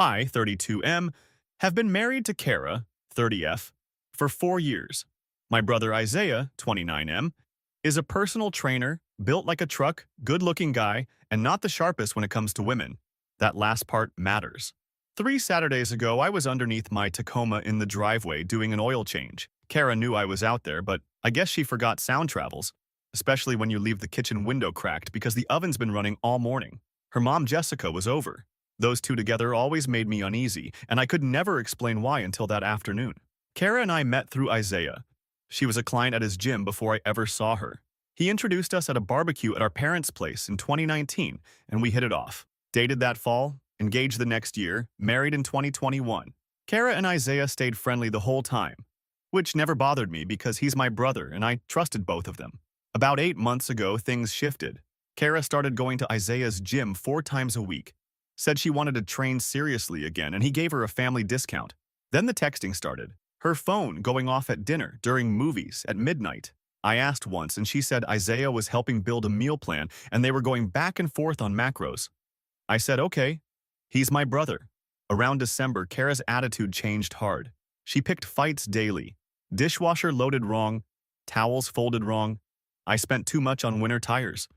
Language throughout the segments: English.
I, 32M, have been married to Kara, 30F, for 4 years. My brother Isaiah, 29M, is a personal trainer, built like a truck, good-looking guy, and not the sharpest when it comes to women. That last part matters. 3 Saturdays ago, I was underneath my Tacoma in the driveway doing an oil change. Kara knew I was out there, but I guess she forgot sound travels, especially when you leave the kitchen window cracked because the oven's been running all morning. Her mom, Jessica, was over. Those two together always made me uneasy, and I could never explain why until that afternoon. Kara and I met through Isaiah. She was a client at his gym before I ever saw her. He introduced us at a barbecue at our parents' place in 2019, and we hit it off. Dated that fall, engaged the next year, married in 2021. Kara and Isaiah stayed friendly the whole time, which never bothered me because he's my brother and I trusted both of them. About 8 months ago, things shifted. Kara started going to Isaiah's gym 4 times a week. Said she wanted to train seriously again, and he gave her a family discount. Then the texting started. Her phone going off at dinner, during movies, at midnight. I asked once, and she said Isaiah was helping build a meal plan, and they were going back and forth on macros. I said, okay. He's my brother. Around December, Kara's attitude changed hard. She picked fights daily. Dishwasher loaded wrong, towels folded wrong. I spent too much on winter tires.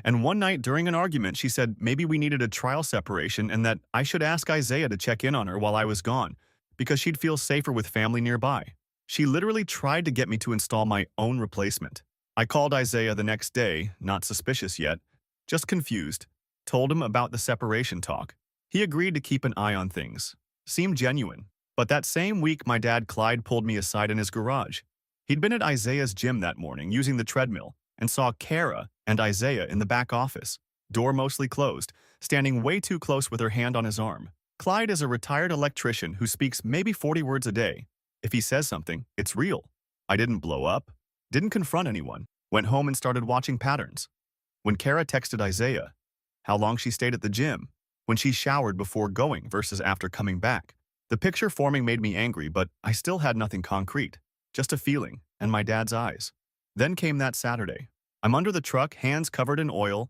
And one night during an argument, she said maybe we needed a trial separation and that I should ask Isaiah to check in on her while I was gone, because she'd feel safer with family nearby. She literally tried to get me to install my own replacement. I called Isaiah the next day, not suspicious yet, just confused, told him about the separation talk. He agreed to keep an eye on things. Seemed genuine. But that same week, my dad Clyde pulled me aside in his garage. He'd been at Isaiah's gym that morning using the treadmill and saw Kara and Isaiah in the back office, door mostly closed, standing way too close with her hand on his arm. Clyde is a retired electrician who speaks maybe 40 words a day. If he says something, it's real. I didn't blow up, didn't confront anyone, went home and started watching patterns. When Kara texted Isaiah, how long she stayed at the gym, when she showered before going versus after coming back. The picture forming made me angry, but I still had nothing concrete, just a feeling and my dad's eyes. Then came that Saturday. I'm under the truck, hands covered in oil,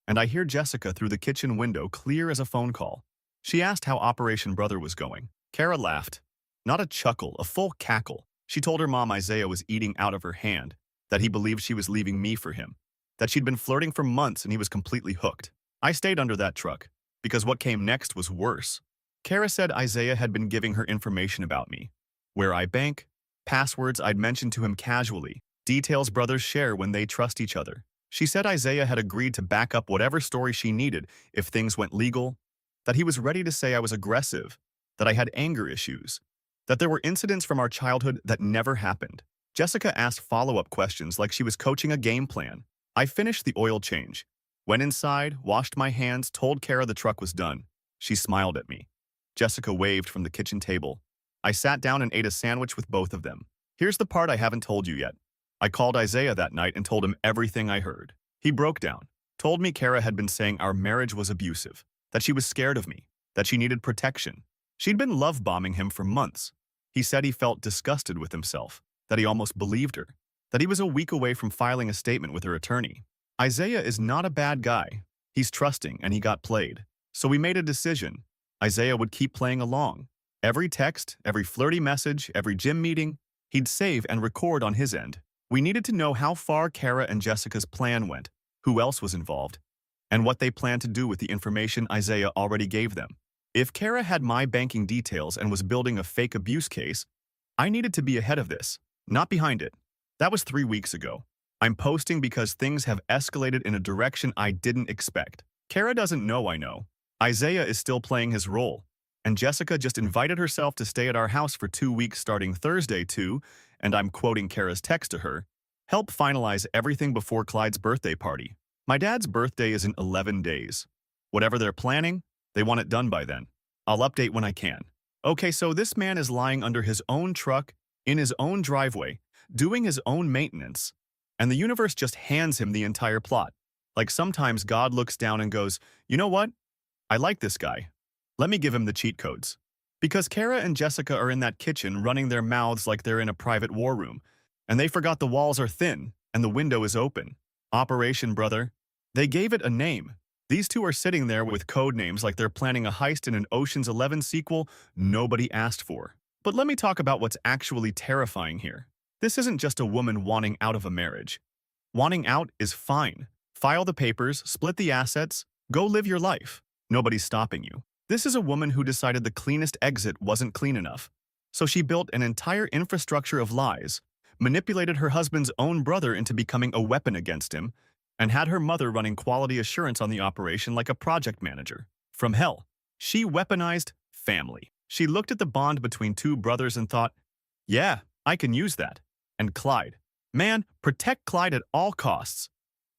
and I hear Jessica through the kitchen window clear as a phone call. She asked how Operation Brother was going. Kara laughed. Not a chuckle, a full cackle. She told her mom Isaiah was eating out of her hand, that he believed she was leaving me for him, that she'd been flirting for months and he was completely hooked. I stayed under that truck, because what came next was worse. Kara said Isaiah had been giving her information about me, where I bank, passwords I'd mentioned to him casually, details brothers share when they trust each other. She said Isaiah had agreed to back up whatever story she needed if things went legal, that he was ready to say I was aggressive, that I had anger issues, that there were incidents from our childhood that never happened. Jessica asked follow-up questions like she was coaching a game plan. I finished the oil change, went inside, washed my hands, told Kara the truck was done. She smiled at me. Jessica waved from the kitchen table. I sat down and ate a sandwich with both of them. Here's the part I haven't told you yet. I called Isaiah that night and told him everything I heard. He broke down, told me Kara had been saying our marriage was abusive, that she was scared of me, that she needed protection. She'd been love-bombing him for months. He said he felt disgusted with himself, that he almost believed her, that he was a week away from filing a statement with her attorney. Isaiah is not a bad guy. He's trusting and he got played. So we made a decision. Isaiah would keep playing along. Every text, every flirty message, every gym meeting, he'd save and record on his end. We needed to know how far Kara and Jessica's plan went, who else was involved, and what they planned to do with the information Isaiah already gave them. If Kara had my banking details and was building a fake abuse case, I needed to be ahead of this, not behind it. That was 3 weeks ago. I'm posting because things have escalated in a direction I didn't expect. Kara doesn't know I know. Isaiah is still playing his role, and Jessica just invited herself to stay at our house for 2 weeks starting Thursday to, and I'm quoting Kara's text to her, help finalize everything before Clyde's birthday party. My dad's birthday is in 11 days. Whatever they're planning, they want it done by then. I'll update when I can. Okay, so this man is lying under his own truck, in his own driveway, doing his own maintenance, and the universe just hands him the entire plot. Like sometimes God looks down and goes, you know what? I like this guy. Let me give him the cheat codes. Because Kara and Jessica are in that kitchen running their mouths like they're in a private war room, and they forgot the walls are thin and the window is open. Operation Brother. They gave it a name. These two are sitting there with code names like they're planning a heist in an Ocean's 11 sequel nobody asked for. But let me talk about what's actually terrifying here. This isn't just a woman wanting out of a marriage. Wanting out is fine. File the papers, split the assets, go live your life. Nobody's stopping you. This is a woman who decided the cleanest exit wasn't clean enough. So she built an entire infrastructure of lies, manipulated her husband's own brother into becoming a weapon against him, and had her mother running quality assurance on the operation like a project manager. From hell, she weaponized family. She looked at the bond between two brothers and thought, yeah, I can use that. And Clyde. Man, protect Clyde at all costs.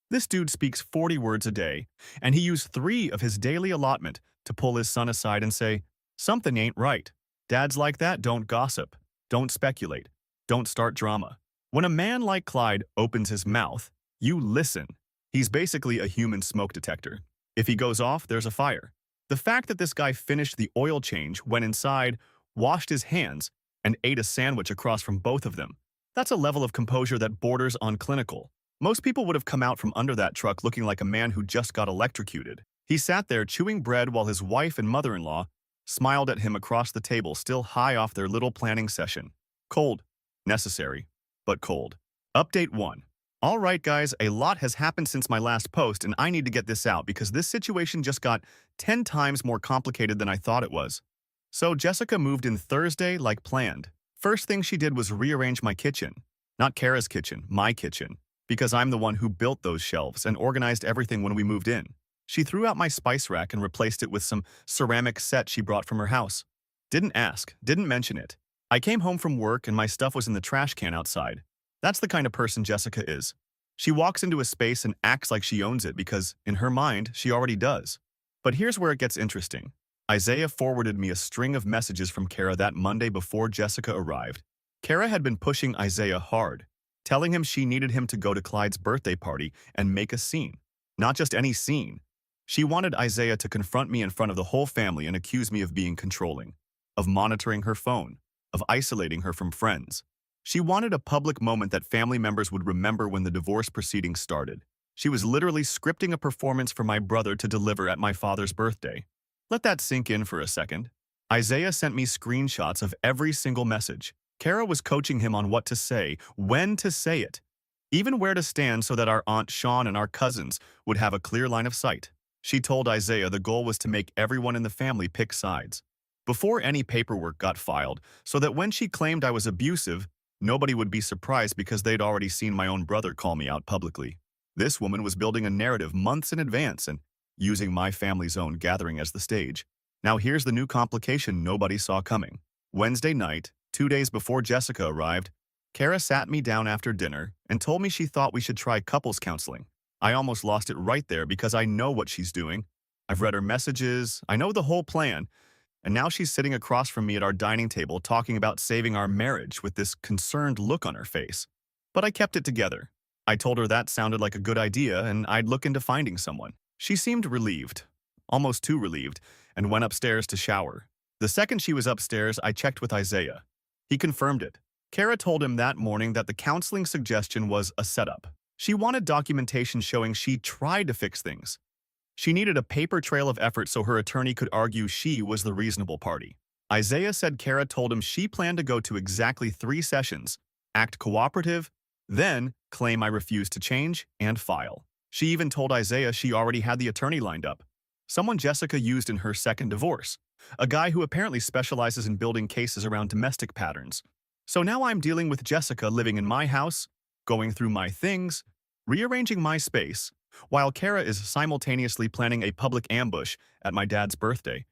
This dude speaks 40 words a day, and he used 3 of his daily allotment to pull his son aside and say, something ain't right. Dads like that don't gossip, don't speculate, don't start drama. When a man like Clyde opens his mouth, you listen. He's basically a human smoke detector. If he goes off, there's a fire. The fact that this guy finished the oil change, went inside, washed his hands, and ate a sandwich across from both of them, that's a level of composure that borders on clinical. Most people would have come out from under that truck looking like a man who just got electrocuted. He sat there chewing bread while his wife and mother-in-law smiled at him across the table, still high off their little planning session. Cold. Necessary, but cold. Update 1. All right, guys, a lot has happened since my last post, and I need to get this out because this situation just got 10 times more complicated than I thought it was. So Jessica moved in Thursday like planned. First thing she did was rearrange my kitchen. Not Kara's kitchen, my kitchen. Because I'm the one who built those shelves and organized everything when we moved in. She threw out my spice rack and replaced it with some ceramic set she brought from her house. Didn't ask, didn't mention it. I came home from work and my stuff was in the trash can outside. That's the kind of person Jessica is. She walks into a space and acts like she owns it because, in her mind, she already does. But here's where it gets interesting. Isaiah forwarded me a string of messages from Kara that Monday before Jessica arrived. Kara had been pushing Isaiah hard, telling him she needed him to go to Clyde's birthday party and make a scene. Not just any scene. She wanted Isaiah to confront me in front of the whole family and accuse me of being controlling, of monitoring her phone, of isolating her from friends. She wanted a public moment that family members would remember when the divorce proceedings started. She was literally scripting a performance for my brother to deliver at my father's birthday. Let that sink in for a second. Isaiah sent me screenshots of every single message. Kara was coaching him on what to say, when to say it, even where to stand so that our Aunt Sean and our cousins would have a clear line of sight. She told Isaiah the goal was to make everyone in the family pick sides, before any paperwork got filed, so that when she claimed I was abusive, nobody would be surprised because they'd already seen my own brother call me out publicly. This woman was building a narrative months in advance and using my family's own gathering as the stage. Now here's the new complication nobody saw coming. Wednesday night, 2 days before Jessica arrived, Kara sat me down after dinner and told me she thought we should try couples counseling. I almost lost it right there because I know what she's doing. I've read her messages, I know the whole plan, and now she's sitting across from me at our dining table talking about saving our marriage with this concerned look on her face. But I kept it together. I told her that sounded like a good idea and I'd look into finding someone. She seemed relieved, almost too relieved, and went upstairs to shower. The second she was upstairs, I checked with Isaiah. He confirmed it. Kara told him that morning that the counseling suggestion was a setup. She wanted documentation showing she tried to fix things. She needed a paper trail of effort so her attorney could argue she was the reasonable party. Isaiah said Kara told him she planned to go to exactly 3 sessions, act cooperative, then claim I refused to change, and file. She even told Isaiah she already had the attorney lined up, someone Jessica used in her second divorce, a guy who apparently specializes in building cases around domestic patterns. So now I'm dealing with Jessica living in my house, going through my things, rearranging my space, while Kara is simultaneously planning a public ambush at my dad's birthday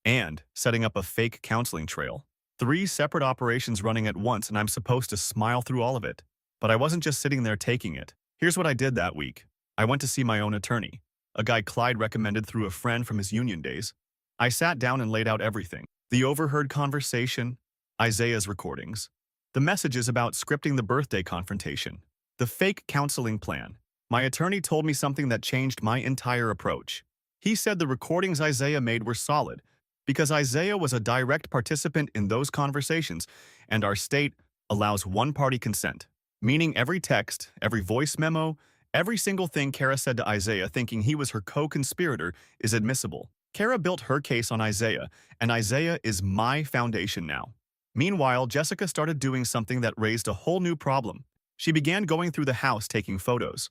and setting up a fake counseling trail. 3 separate operations running at once, and I'm supposed to smile through all of it. But I wasn't just sitting there taking it. Here's what I did that week. I went to see my own attorney, a guy Clyde recommended through a friend from his union days. I sat down and laid out everything. The overheard conversation, Isaiah's recordings, the messages about scripting the birthday confrontation, the fake counseling plan. My attorney told me something that changed my entire approach. He said the recordings Isaiah made were solid because Isaiah was a direct participant in those conversations, and our state allows one-party consent, meaning every text, every voice memo, Every single thing Kara said to Isaiah thinking he was her co-conspirator is admissible. Kara built her case on Isaiah, and Isaiah is my foundation now. Meanwhile, Jessica started doing something that raised a whole new problem. She began going through the house taking photos.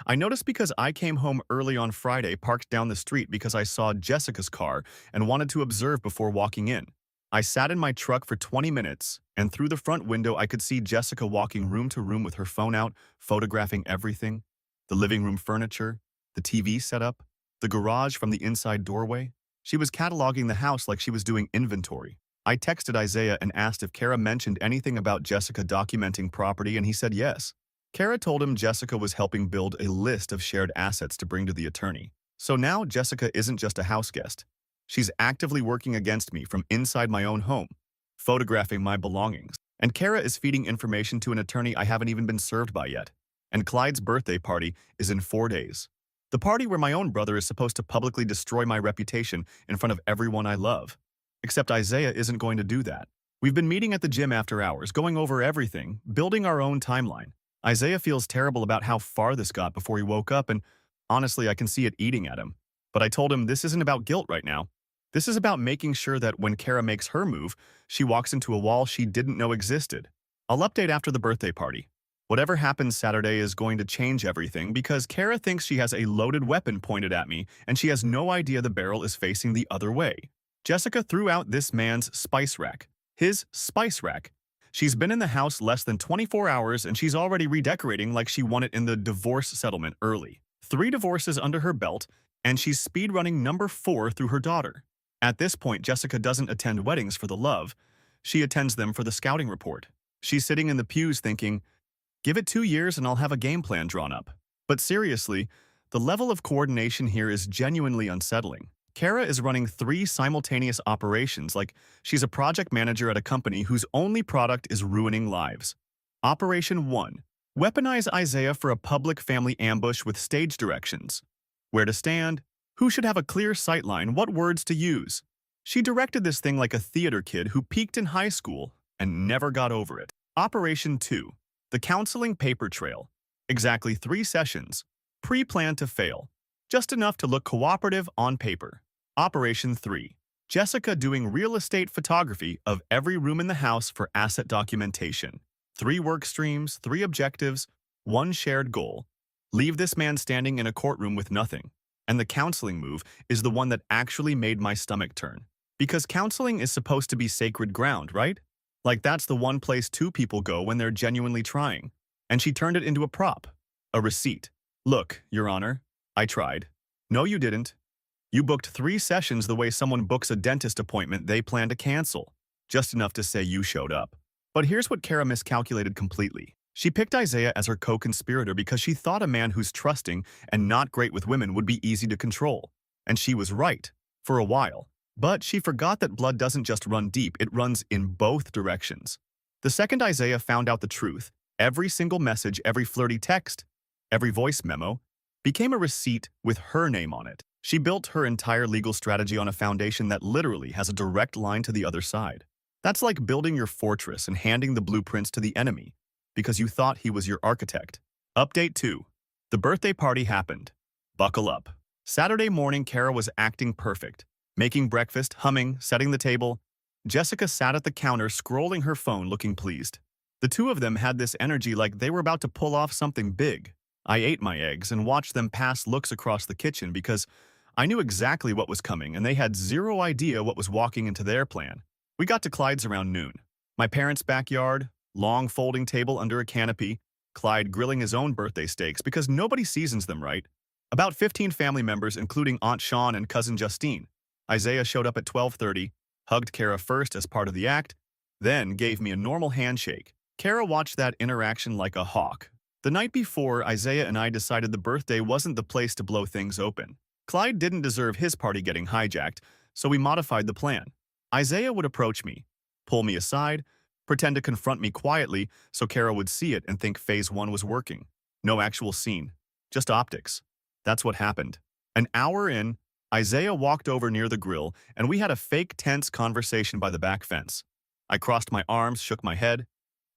I noticed because I came home early on Friday, parked down the street because I saw Jessica's car and wanted to observe before walking in. I sat in my truck for 20 minutes, and through the front window I could see Jessica walking room to room with her phone out, photographing everything. The living room furniture, the TV setup, the garage from the inside doorway. She was cataloging the house like she was doing inventory. I texted Isaiah and asked if Kara mentioned anything about Jessica documenting property, and he said yes. Kara told him Jessica was helping build a list of shared assets to bring to the attorney. So now Jessica isn't just a house guest. She's actively working against me from inside my own home, photographing my belongings. And Kara is feeding information to an attorney I haven't even been served by yet. And Clyde's birthday party is in 4 days. The party where my own brother is supposed to publicly destroy my reputation in front of everyone I love. Except Isaiah isn't going to do that. We've been meeting at the gym after hours, going over everything, building our own timeline. Isaiah feels terrible about how far this got before he woke up, and honestly, I can see it eating at him. But I told him this isn't about guilt right now. This is about making sure that when Kara makes her move, she walks into a wall she didn't know existed. I'll update after the birthday party. Whatever happens Saturday is going to change everything because Kara thinks she has a loaded weapon pointed at me and she has no idea the barrel is facing the other way. Jessica threw out this man's spice rack. His spice rack. She's been in the house less than 24 hours and she's already redecorating like she won it in the divorce settlement early. 3 divorces under her belt, and she's speedrunning number 4 through her daughter. At this point, Jessica doesn't attend weddings for the love. She attends them for the scouting report. She's sitting in the pews thinking, give it 2 years and I'll have a game plan drawn up. But seriously, the level of coordination here is genuinely unsettling. Kara is running 3 simultaneous operations like she's a project manager at a company whose only product is ruining lives. Operation 1. Weaponize Isaiah for a public family ambush with stage directions. Where to stand, who should have a clear sightline, what words to use. She directed this thing like a theater kid who peaked in high school and never got over it. Operation 2. The counseling paper trail. Exactly 3 sessions. Pre-planned to fail. Just enough to look cooperative on paper. Operation 3. Jessica doing real estate photography of every room in the house for asset documentation. 3 work streams, 3 objectives, 1 shared goal. Leave this man standing in a courtroom with nothing. And the counseling move is the one that actually made my stomach turn. Because counseling is supposed to be sacred ground, right? Like that's the one place 2 people go when they're genuinely trying. And she turned it into a prop. A receipt. Look, Your Honor, I tried. No, you didn't. You booked 3 sessions the way someone books a dentist appointment they plan to cancel. Just enough to say you showed up. But here's what Kara miscalculated completely. She picked Isaiah as her co-conspirator because she thought a man who's trusting and not great with women would be easy to control. And she was right, for a while. But she forgot that blood doesn't just run deep, it runs in both directions. The second Isaiah found out the truth, every single message, every flirty text, every voice memo, became a receipt with her name on it. She built her entire legal strategy on a foundation that literally has a direct line to the other side. That's like building your fortress and handing the blueprints to the enemy, because you thought he was your architect. Update 2. The birthday party happened. Buckle up. Saturday morning, Kara was acting perfect. Making breakfast, humming, setting the table. Jessica sat at the counter scrolling her phone looking pleased. The 2 of them had this energy like they were about to pull off something big. I ate my eggs and watched them pass looks across the kitchen because I knew exactly what was coming and they had zero idea what was walking into their plan. We got to Clyde's around noon. My parents' backyard, long folding table under a canopy, Clyde grilling his own birthday steaks because nobody seasons them right. About 15 family members including Aunt Shawn and Cousin Justine. Isaiah showed up at 12:30, hugged Kara first as part of the act, then gave me a normal handshake. Kara watched that interaction like a hawk. The night before, Isaiah and I decided the birthday wasn't the place to blow things open. Clyde didn't deserve his party getting hijacked, so we modified the plan. Isaiah would approach me, pull me aside, pretend to confront me quietly so Kara would see it and think phase 1 was working. No actual scene, just optics. That's what happened. An hour in, Isaiah walked over near the grill and we had a fake tense conversation by the back fence. I crossed my arms, shook my head.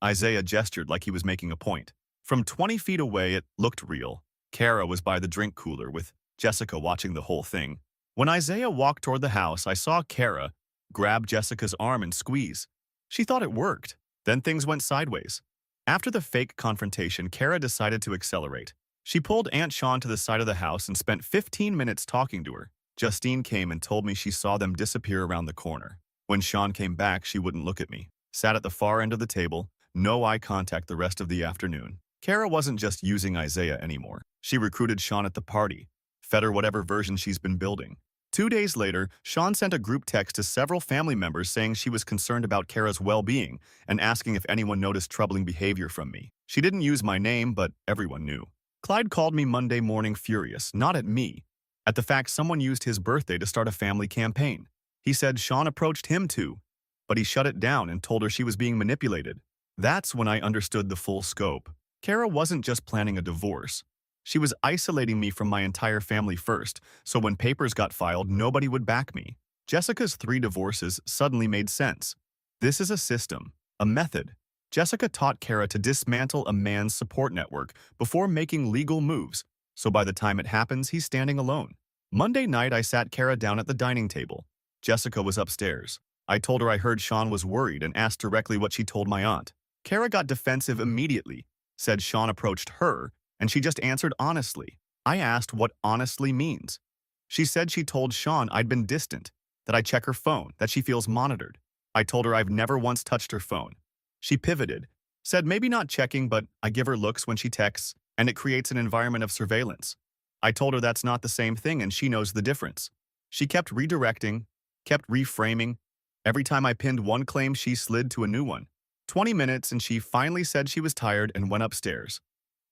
Isaiah gestured like he was making a point. From 20 feet away, it looked real. Kara was by the drink cooler with Jessica watching the whole thing. When Isaiah walked toward the house, I saw Kara grab Jessica's arm and squeeze. She thought it worked. Then things went sideways. After the fake confrontation, Kara decided to accelerate. She pulled Aunt Shawn to the side of the house and spent 15 minutes talking to her. Justine came and told me she saw them disappear around the corner. When Shawn came back, she wouldn't look at me. Sat at the far end of the table, no eye contact the rest of the afternoon. Kara wasn't just using Isaiah anymore. She recruited Shawn at the party, fed her whatever version she's been building. 2 days later, Shawn sent a group text to several family members saying she was concerned about Kara's well-being and asking if anyone noticed troubling behavior from me. She didn't use my name, but everyone knew. Clyde called me Monday morning furious, not at me, at the fact someone used his birthday to start a family campaign. He said Shawn approached him too, but he shut it down and told her she was being manipulated. That's when I understood the full scope. Kara wasn't just planning a divorce. She was isolating me from my entire family first, so when papers got filed, nobody would back me. Jessica's 3 divorces suddenly made sense. This is a system, a method. Jessica taught Kara to dismantle a man's support network before making legal moves, so by the time it happens, he's standing alone. Monday night, I sat Kara down at the dining table. Jessica was upstairs. I told her I heard Shawn was worried and asked directly what she told my aunt. Kara got defensive immediately, said Shawn approached her, and she just answered honestly. I asked what honestly means. She said she told Shawn I'd been distant, that I check her phone, that she feels monitored. I told her I've never once touched her phone. She pivoted, said maybe not checking, but I give her looks when she texts, and it creates an environment of surveillance. I told her that's not the same thing and she knows the difference. She kept redirecting, kept reframing. Every time I pinned one claim, she slid to a new one. 20 minutes and she finally said she was tired and went upstairs.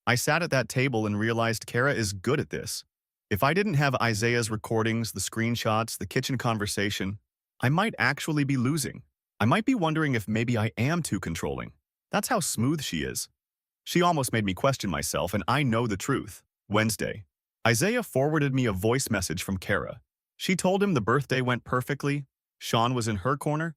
I sat at that table and realized Kara is good at this. If I didn't have Isaiah's recordings, the screenshots, the kitchen conversation, I might actually be losing. I might be wondering if maybe I am too controlling. That's how smooth she is. She almost made me question myself, and I know the truth. Wednesday. Isaiah forwarded me a voice message from Kara. She told him the birthday went perfectly, Shawn was in her corner,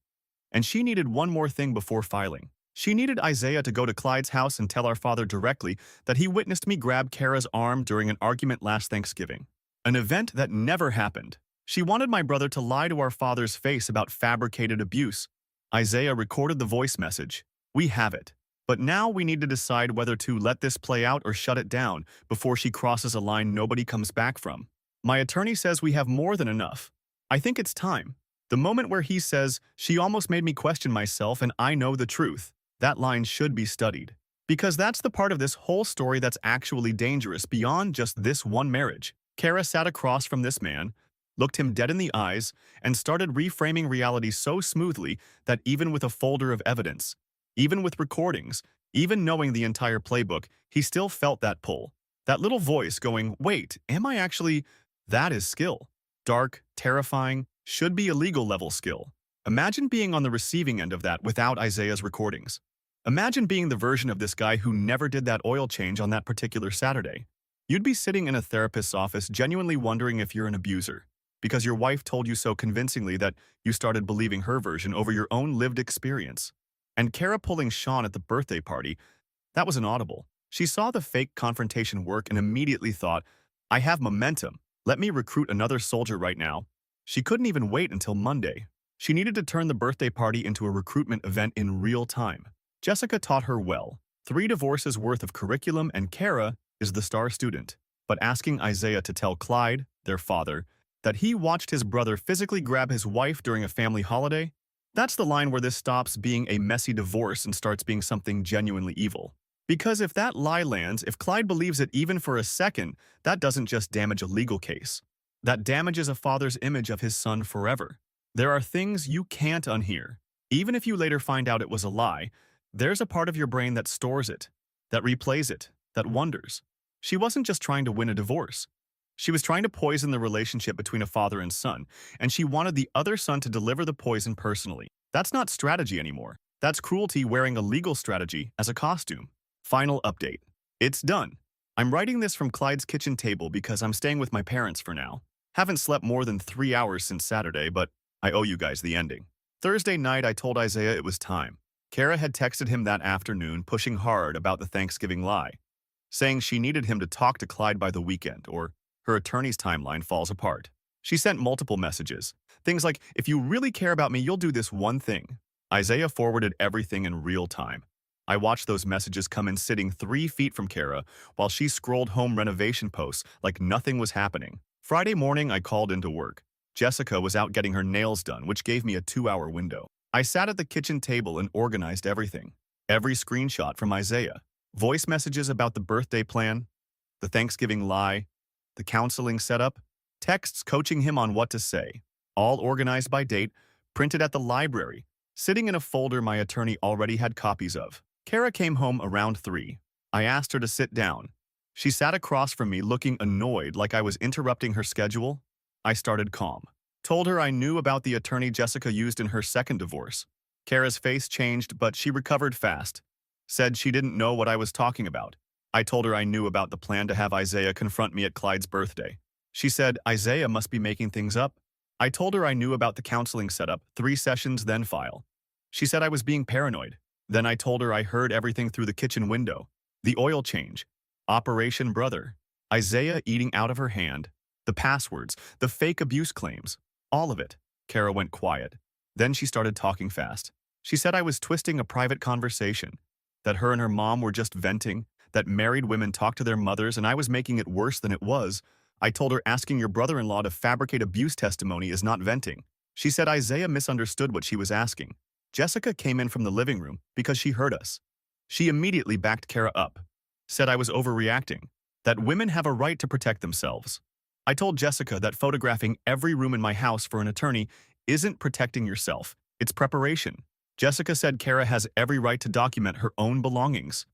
and she needed one more thing before filing. She needed Isaiah to go to Clyde's house and tell our father directly that he witnessed me grab Kara's arm during an argument last Thanksgiving. An event that never happened. She wanted my brother to lie to our father's face about fabricated abuse. Isaiah recorded the voice message. We have it. But now we need to decide whether to let this play out or shut it down before she crosses a line nobody comes back from. My attorney says we have more than enough. I think it's time. The moment where he says, she almost made me question myself and I know the truth, that line should be studied. Because that's the part of this whole story that's actually dangerous beyond just this one marriage. Kara sat across from this man, looked him dead in the eyes, and started reframing reality so smoothly that even with a folder of evidence, even with recordings, even knowing the entire playbook, he still felt that pull. That little voice going, wait, am I actually? That is skill. Dark, terrifying, should be illegal level skill. Imagine being on the receiving end of that without Isaiah's recordings. Imagine being the version of this guy who never did that oil change on that particular Saturday. You'd be sitting in a therapist's office genuinely wondering if you're an abuser, because your wife told you so convincingly that you started believing her version over your own lived experience. And Kara pulling Shawn at the birthday party, that was inaudible. She saw the fake confrontation work and immediately thought, I have momentum. Let me recruit another soldier right now. She couldn't even wait until Monday. She needed to turn the birthday party into a recruitment event in real time. Jessica taught her well. 3 divorces worth of curriculum, and Kara is the star student. But asking Isaiah to tell Clyde, their father, that he watched his brother physically grab his wife during a family holiday, that's the line where this stops being a messy divorce and starts being something genuinely evil. Because if that lie lands, if Clyde believes it even for a second, that doesn't just damage a legal case. That damages a father's image of his son forever. There are things you can't unhear. Even if you later find out it was a lie, there's a part of your brain that stores it, that replays it, that wonders. She wasn't just trying to win a divorce. She was trying to poison the relationship between a father and son, and she wanted the other son to deliver the poison personally. That's not strategy anymore. That's cruelty wearing a legal strategy as a costume. Final update. It's done. I'm writing this from Clyde's kitchen table because I'm staying with my parents for now. Haven't slept more than 3 hours since Saturday, but I owe you guys the ending. Thursday night, I told Isaiah it was time. Kara had texted him that afternoon, pushing hard about the Thanksgiving lie. saying she needed him to talk to Clyde by the weekend or her attorney's timeline falls apart. She sent multiple messages. Things like, if you really care about me, you'll do this one thing. Isaiah forwarded everything in real time. I watched those messages come in sitting 3 feet from Kara while she scrolled home renovation posts like nothing was happening. Friday morning, I called into work. Jessica was out getting her nails done, which gave me a 2-hour window. I sat at the kitchen table and organized everything. Every screenshot from Isaiah. Voice messages about the birthday plan, the Thanksgiving lie, the counseling setup, texts coaching him on what to say, all organized by date, printed at the library, sitting in a folder my attorney already had copies of. Kara came home around 3. I asked her to sit down. She sat across from me looking annoyed like I was interrupting her schedule. I started calm. Told her I knew about the attorney Jessica used in her second divorce. Kara's face changed, but she recovered fast. Said she didn't know what I was talking about. I told her I knew about the plan to have Isaiah confront me at Clyde's birthday. She said Isaiah must be making things up. I told her I knew about the counseling setup, 3 sessions, then file. She said I was being paranoid. Then I told her I heard everything through the kitchen window. The oil change, Operation Brother, Isaiah eating out of her hand, the passwords, the fake abuse claims, all of it. Kara went quiet. Then she started talking fast. She said I was twisting a private conversation, that her and her mom were just venting, that married women talk to their mothers and I was making it worse than it was. I told her asking your brother-in-law to fabricate abuse testimony is not venting. She said Isaiah misunderstood what she was asking. Jessica came in from the living room because she heard us. She immediately backed Kara up, said I was overreacting, that women have a right to protect themselves. I told Jessica that photographing every room in my house for an attorney isn't protecting yourself, it's preparation. Jessica said Kara has every right to document her own belongings.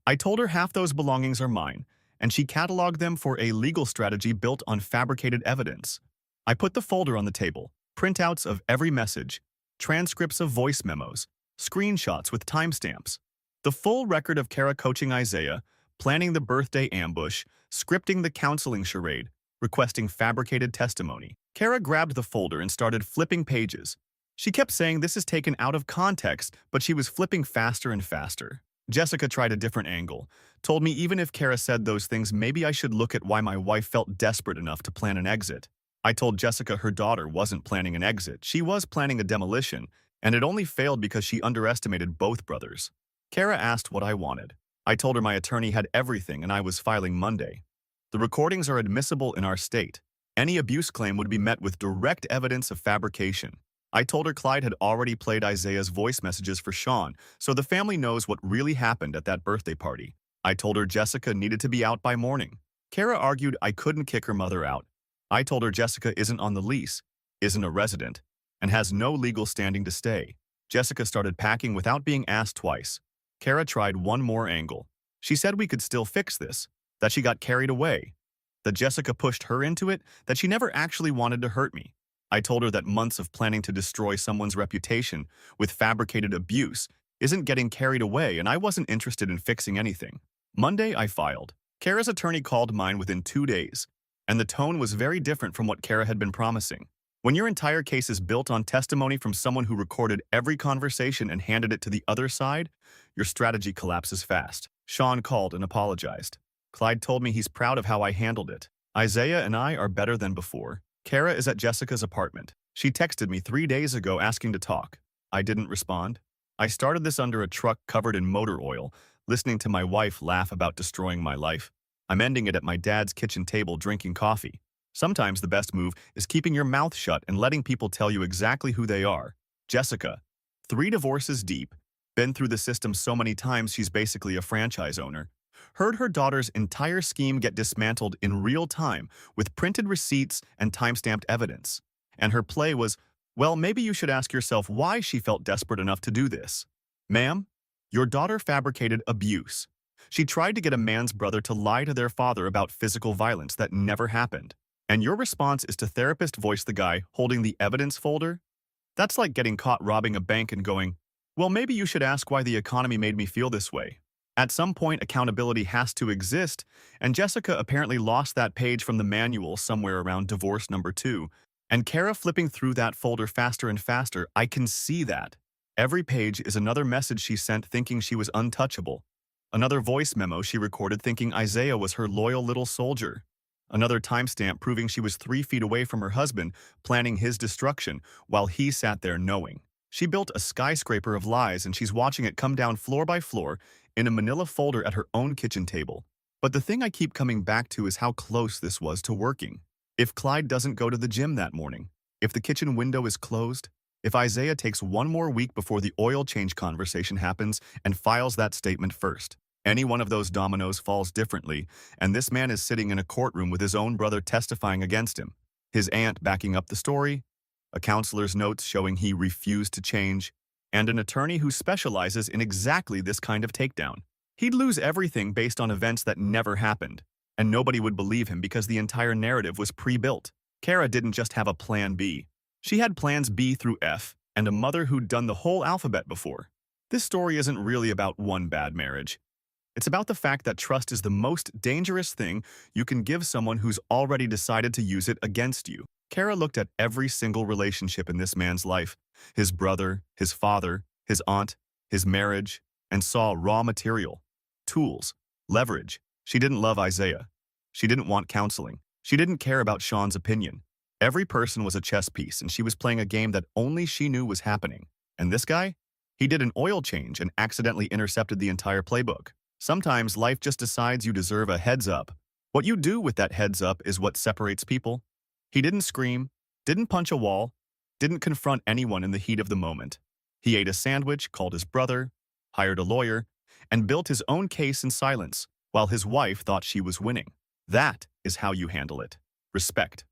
I told her half those belongings are mine, and she cataloged them for a legal strategy built on fabricated evidence. I put the folder on the table, printouts of every message, transcripts of voice memos, screenshots with timestamps, the full record of Kara coaching Isaiah, planning the birthday ambush, scripting the counseling charade, requesting fabricated testimony. Kara grabbed the folder and started flipping pages. She kept saying this is taken out of context, but she was flipping faster and faster. Jessica tried a different angle, told me even if Kara said those things, maybe I should look at why my wife felt desperate enough to plan an exit. I told Jessica her daughter wasn't planning an exit, she was planning a demolition, and it only failed because she underestimated both brothers. Kara asked what I wanted. I told her my attorney had everything and I was filing Monday. The recordings are admissible in our state. Any abuse claim would be met with direct evidence of fabrication. I told her Clyde had already played Isaiah's voice messages for Sean, so the family knows what really happened at that birthday party. I told her Jessica needed to be out by morning. Kara argued I couldn't kick her mother out. I told her Jessica isn't on the lease, isn't a resident, and has no legal standing to stay. Jessica started packing without being asked twice. Kara tried one more angle. She said we could still fix this, that she got carried away, that Jessica pushed her into it, that she never actually wanted to hurt me. I told her that months of planning to destroy someone's reputation with fabricated abuse isn't getting carried away and I wasn't interested in fixing anything. Monday, I filed. Kara's attorney called mine within 2 days, and the tone was very different from what Kara had been promising. When your entire case is built on testimony from someone who recorded every conversation and handed it to the other side, your strategy collapses fast. Sean called and apologized. Clyde told me he's proud of how I handled it. Isaiah and I are better than before. Kara is at Jessica's apartment. She texted me 3 days ago asking to talk. I didn't respond. I started this under a truck covered in motor oil, listening to my wife laugh about destroying my life. I'm ending it at my dad's kitchen table drinking coffee. Sometimes the best move is keeping your mouth shut and letting people tell you exactly who they are. Jessica, 3 divorces deep, been through the system so many times she's basically a franchise owner. Heard her daughter's entire scheme get dismantled in real time with printed receipts and time-stamped evidence. And her play was, well, maybe you should ask yourself why she felt desperate enough to do this. Ma'am, your daughter fabricated abuse. She tried to get a man's brother to lie to their father about physical violence that never happened. And your response is to therapist voice the guy holding the evidence folder? That's like getting caught robbing a bank and going, well, maybe you should ask why the economy made me feel this way. At some point, accountability has to exist, and Jessica apparently lost that page from the manual somewhere around divorce number 2. And Kara flipping through that folder faster and faster, I can see that. Every page is another message she sent thinking she was untouchable. Another voice memo she recorded thinking Isaiah was her loyal little soldier. Another timestamp proving she was 3 feet away from her husband, planning his destruction, while he sat there knowing. She built a skyscraper of lies and she's watching it come down floor by floor in a manila folder at her own kitchen table. But the thing I keep coming back to is how close this was to working. If Clyde doesn't go to the gym that morning, if the kitchen window is closed, if Isaiah takes one more week before the oil change conversation happens and files that statement first, any one of those dominoes falls differently, and this man is sitting in a courtroom with his own brother testifying against him, his aunt backing up the story, a counselor's notes showing he refused to change, and an attorney who specializes in exactly this kind of takedown. He'd lose everything based on events that never happened, and nobody would believe him because the entire narrative was pre-built. Kara didn't just have a plan B. She had plans B through F, and a mother who'd done the whole alphabet before. This story isn't really about one bad marriage. It's about the fact that trust is the most dangerous thing you can give someone who's already decided to use it against you. Kara looked at every single relationship in this man's life, his brother, his father, his aunt, his marriage, and saw raw material, tools, leverage. She didn't love Isaiah. She didn't want counseling. She didn't care about Sean's opinion. Every person was a chess piece, and she was playing a game that only she knew was happening. And this guy? He did an oil change and accidentally intercepted the entire playbook. Sometimes life just decides you deserve a heads up. What you do with that heads up is what separates people. He didn't scream, didn't punch a wall, didn't confront anyone in the heat of the moment. He ate a sandwich, called his brother, hired a lawyer, and built his own case in silence while his wife thought she was winning. That is how you handle it. Respect.